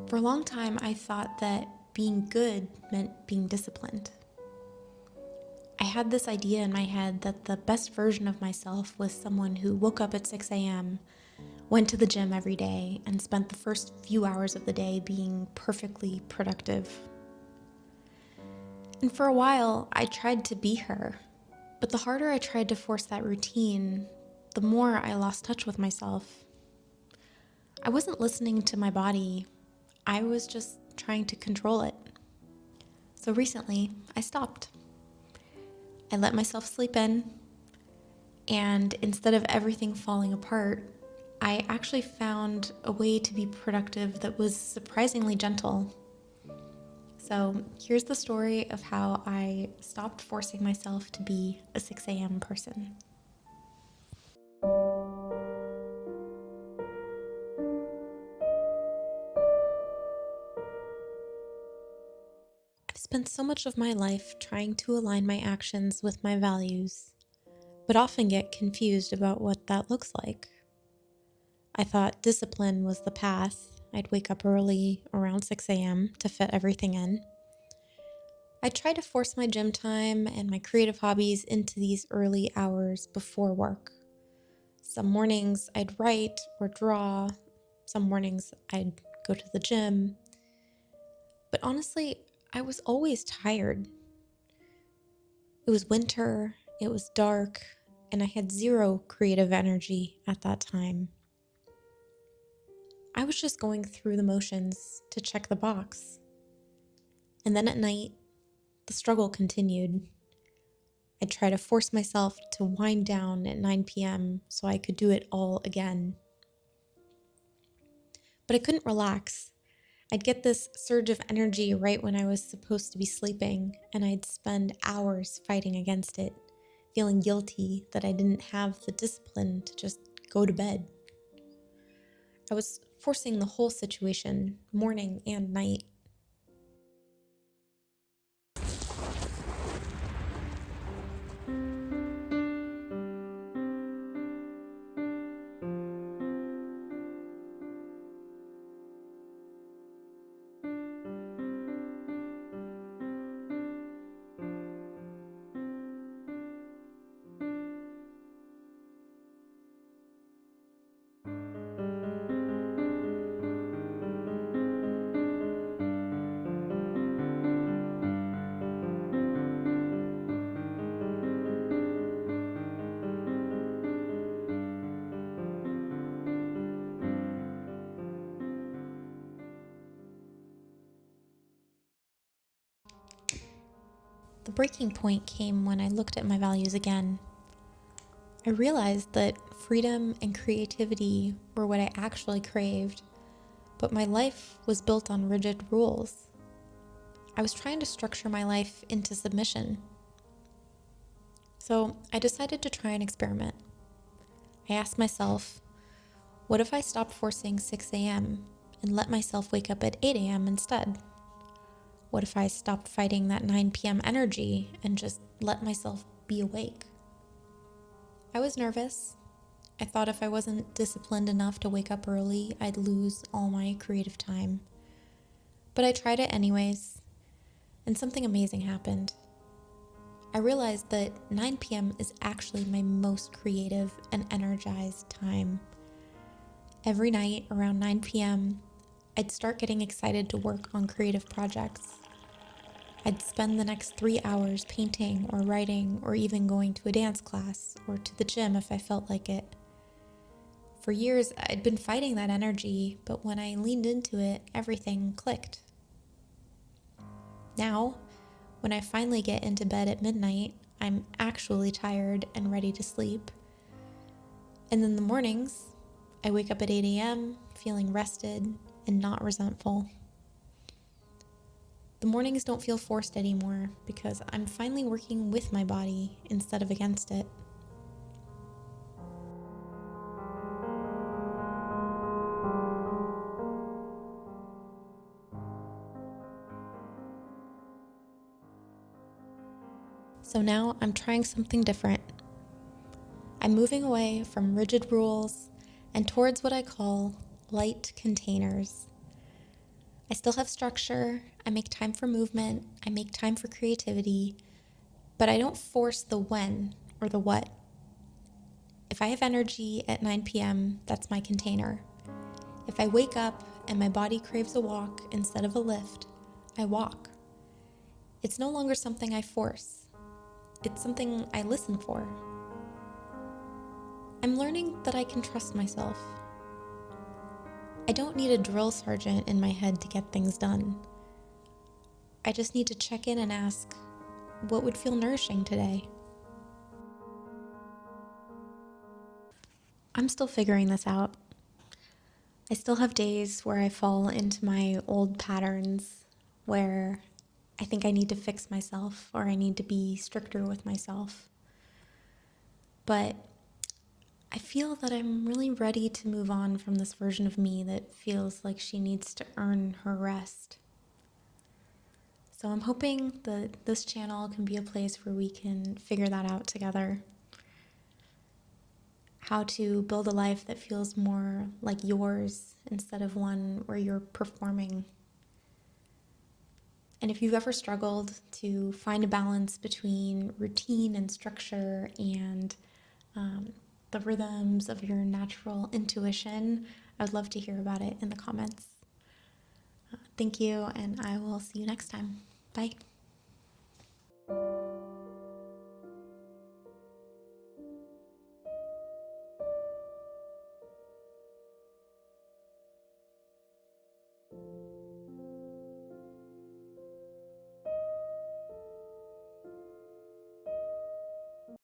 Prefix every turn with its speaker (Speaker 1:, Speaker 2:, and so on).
Speaker 1: For a long time, I thought that being good meant being disciplined. I had this idea in my head that the best version of myself was someone who woke up at 6 a.m., went to the gym every day, and spent the first few hours of the day being perfectly productive. And for a while, I tried to be her. But the harder I tried to force that routine, the more I lost touch with myself. I wasn't listening to my body, I was just trying to control it. So recently, I stopped. I let myself sleep in, and instead of everything falling apart, I actually found a way to be productive that was surprisingly gentle. So here's the story of how I stopped forcing myself to be a 6 a.m. person. I've spent so much of my life trying to align my actions with my values, but often get confused about what that looks like. I thought discipline was the path. I'd wake up early, around 6 a.m., to fit everything in. I tried to force my gym time and my creative hobbies into these early hours before work. Some mornings I'd write or draw, some mornings I'd go to the gym. But honestly, I was always tired. It was winter, it was dark, and I had zero creative energy at that time. I was just going through the motions to check the box. And then at night, the struggle continued. I'd try to force myself to wind down at 9 p.m. so I could do it all again. But I couldn't relax. I'd get this surge of energy right when I was supposed to be sleeping, and I'd spend hours fighting against it, feeling guilty that I didn't have the discipline to just go to bed. I was forcing the whole situation, morning and night. The breaking point came when I looked at my values again. I realized that freedom and creativity were what I actually craved, but my life was built on rigid rules. I was trying to structure my life into submission. So I decided to try an experiment. I asked myself, what if I stopped forcing 6 a.m. and let myself wake up at 8 a.m. instead? What if I stopped fighting that 9 p.m. energy and just let myself be awake? I was nervous. I thought if I wasn't disciplined enough to wake up early, I'd lose all my creative time. But I tried it anyways, and something amazing happened. I realized that 9 p.m. is actually my most creative and energized time. Every night around 9 p.m., I'd start getting excited to work on creative projects. I'd spend the next 3 hours painting or writing or even going to a dance class or to the gym if I felt like it. For years, I'd been fighting that energy, but when I leaned into it, everything clicked. Now, when I finally get into bed at midnight, I'm actually tired and ready to sleep. And in the mornings, I wake up at 8 a.m. feeling rested and not resentful. The mornings don't feel forced anymore because I'm finally working with my body instead of against it. So now I'm trying something different. I'm moving away from rigid rules and towards what I call light containers. I still have structure. I make time for movement. I make time for creativity, but I don't force the when or the what. If I have energy at 9 p.m., that's my container. If I wake up and my body craves a walk instead of a lift, I walk. It's no longer something I force. It's something I listen for. I'm learning that I can trust myself. I don't need a drill sergeant in my head to get things done. I just need to check in and ask, what would feel nourishing today? I'm still figuring this out. I still have days where I fall into my old patterns where I think I need to fix myself or I need to be stricter with myself. But I feel that I'm really ready to move on from this version of me that feels like she needs to earn her rest. So I'm hoping that this channel can be a place where we can figure that out together. How to build a life that feels more like yours instead of one where you're performing. And if you've ever struggled to find a balance between routine and structure and the rhythms of your natural intuition, I would love to hear about it in the comments. Thank you, and I will see you next time. Bye.